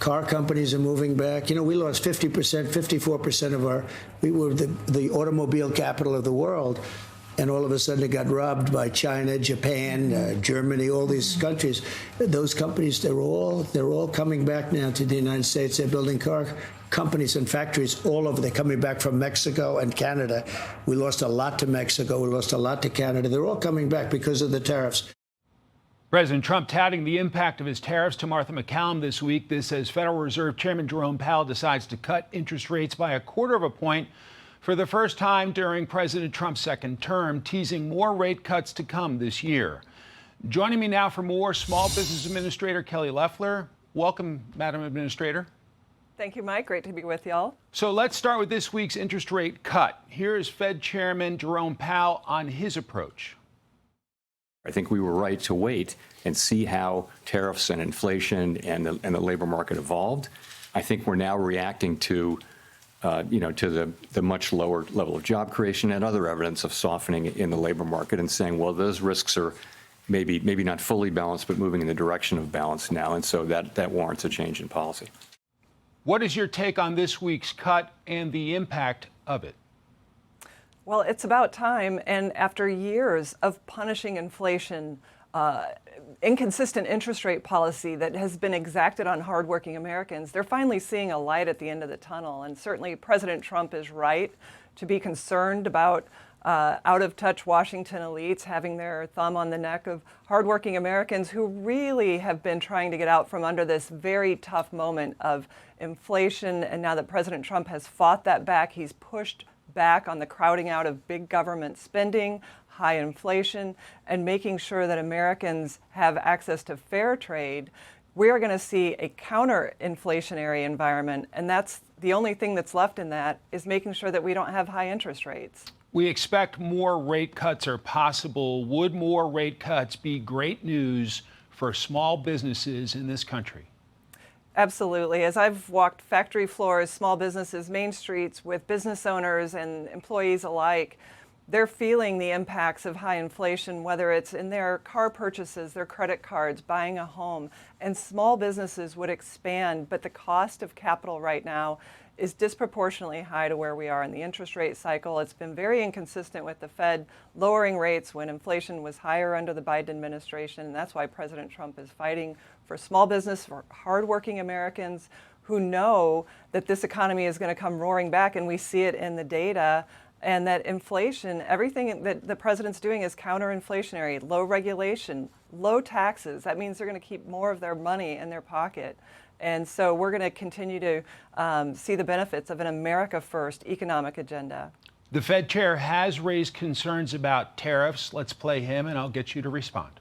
Car companies are moving back. We lost 50%, 54% of we were the automobile capital of the world. And all of a sudden it got robbed by China, Japan, Germany, all these countries. Those companies, they're all coming back now to the United States. They're building car companies and factories all over. They're coming back from Mexico and Canada. We lost a lot to Mexico. We lost a lot to Canada. They're all coming back because of the tariffs. President Trump touting the impact of his tariffs to Martha MacCallum this week. This as Federal Reserve Chairman Jerome Powell decides to cut interest rates by 1/4 point for the first time during President Trump's second term, teasing more rate cuts to come this year. Joining me now for more, Small Business Administrator Kelly Loeffler. Welcome, Madam Administrator. Thank you, Mike. Great to be with y'all. So let's start with this week's interest rate cut. Here is Fed Chairman Jerome Powell on his approach. I think we were right to wait and see how tariffs and inflation and the labor market evolved. I think we're now reacting to the much lower level of job creation and other evidence of softening in the labor market and saying, well, those risks are maybe not fully balanced, but moving in the direction of balance now. And so that warrants a change in policy. What is your take on this week's cut and the impact of it? Well, it's about time. And after years of punishing inflation, inconsistent interest rate policy that has been exacted on hardworking Americans, they're finally seeing a light at the end of the tunnel. And certainly President Trump is right to be concerned about out-of-touch Washington elites having their thumb on the neck of hardworking Americans who really have been trying to get out from under this very tough moment of inflation. And now that President Trump has fought that back, he's pushed back on the crowding out of big government spending, high inflation, and making sure that Americans have access to fair trade. We are going to see a counter-inflationary environment, and that's the only thing that's left in that is making sure that we don't have high interest rates. We expect more rate cuts are possible. Would more rate cuts be great news for small businesses in this country? Absolutely. As I've walked factory floors, small businesses, main streets with business owners and employees alike, they're feeling the impacts of high inflation, whether it's in their car purchases, their credit cards, buying a home. And small businesses would expand, but the cost of capital right now is disproportionately high to where we are in the interest rate cycle. It's been very inconsistent with the Fed lowering rates when inflation was higher under the Biden administration. And that's why President Trump is fighting for small business, for hardworking Americans who know that this economy is going to come roaring back, and we see it in the data. And that inflation, everything that the president's doing is counterinflationary, low regulation, low taxes. That means they're going to keep more of their money in their pocket. And so we're going to continue to see the benefits of an America First economic agenda. The Fed chair has raised concerns about tariffs. Let's play him, and I'll get you to respond.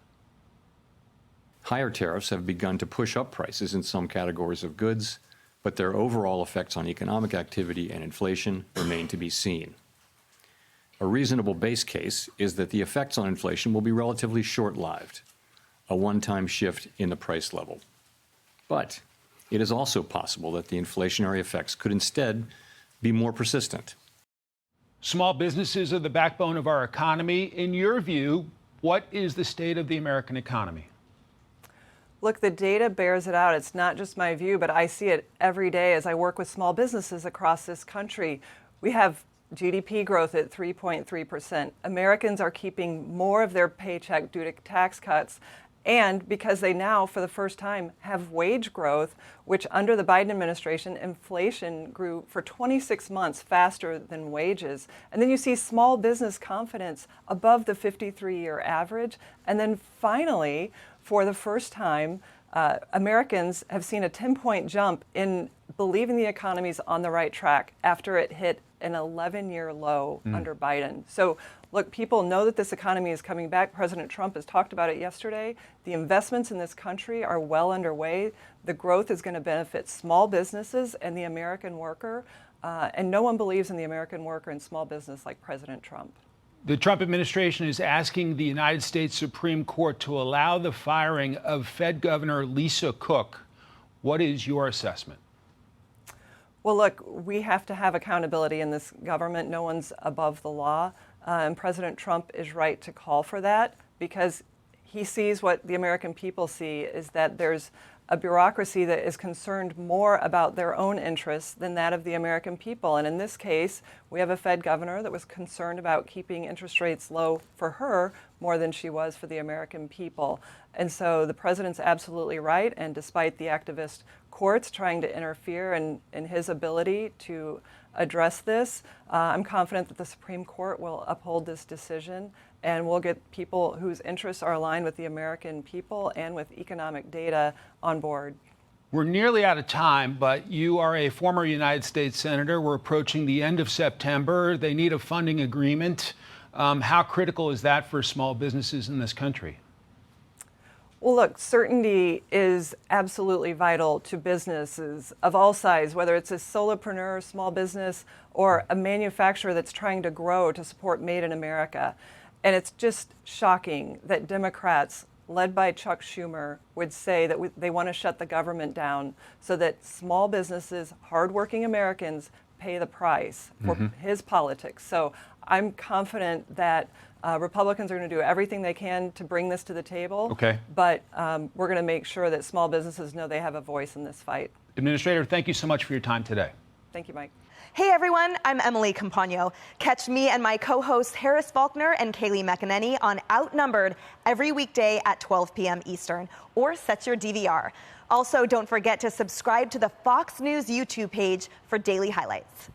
Higher tariffs have begun to push up prices in some categories of goods, but their overall effects on economic activity and inflation remain to be seen. A reasonable base case is that the effects on inflation will be relatively short-lived, a one-time shift in the price level. But it is also possible that the inflationary effects could instead be more persistent. Small businesses are the backbone of our economy. In your view, what is the state of the American economy? Look, the data bears it out. It's not just my view, but I see it every day as I work with small businesses across this country. We have GDP growth at 3.3%. Americans are keeping more of their paycheck due to tax cuts, and because they now, for the first time, have wage growth, which under the Biden administration, inflation grew for 26 months faster than wages. And then you see small business confidence above the 53-year average. And then finally, for the first time, Americans have seen a 10-point jump in believing the economy is on the right track after it hit an 11-year low under Biden. So look, people know that this economy is coming back. President Trump has talked about it yesterday. The investments in this country are well underway. The growth is going to benefit small businesses and the American worker. And no one believes in the American worker and small business like President Trump. The Trump administration is asking the United States Supreme Court to allow the firing of Fed Governor Lisa Cook. What is your assessment? Well, look, we have to have accountability in this government. No one's above the law. And President Trump is right to call for that because he sees what the American people see is that there's a bureaucracy that is concerned more about their own interests than that of the American people. And in this case, we have a Fed governor that was concerned about keeping interest rates low for her more than she was for the American people. And so the president's absolutely right. And despite the activist courts trying to interfere in his ability to address this, I'm confident that the Supreme Court will uphold this decision, and we'll get people whose interests are aligned with the American people and with economic data on board. We're nearly out of time, but you are a former United States Senator. We're approaching the end of September. They need a funding agreement. How critical is that for small businesses in this country? Well, look, certainty is absolutely vital to businesses of all sizes, whether it's a solopreneur, small business, or a manufacturer that's trying to grow to support Made in America. And it's just shocking that Democrats, led by Chuck Schumer, would say that they want to shut the government down so that small businesses, hardworking Americans, pay the price for his politics. So I'm confident that Republicans are going to do everything they can to bring this to the table. Okay. But we're going to make sure that small businesses know they have a voice in this fight. Administrator, thank you so much for your time today. Thank you, Mike. Hey everyone, I'm Emily Campagno. Catch me and my co-hosts Harris Faulkner and Kaylee McEnany on Outnumbered every weekday at 12 p.m. Eastern, or set your DVR. Also, don't forget to subscribe to the Fox News YouTube page for daily highlights.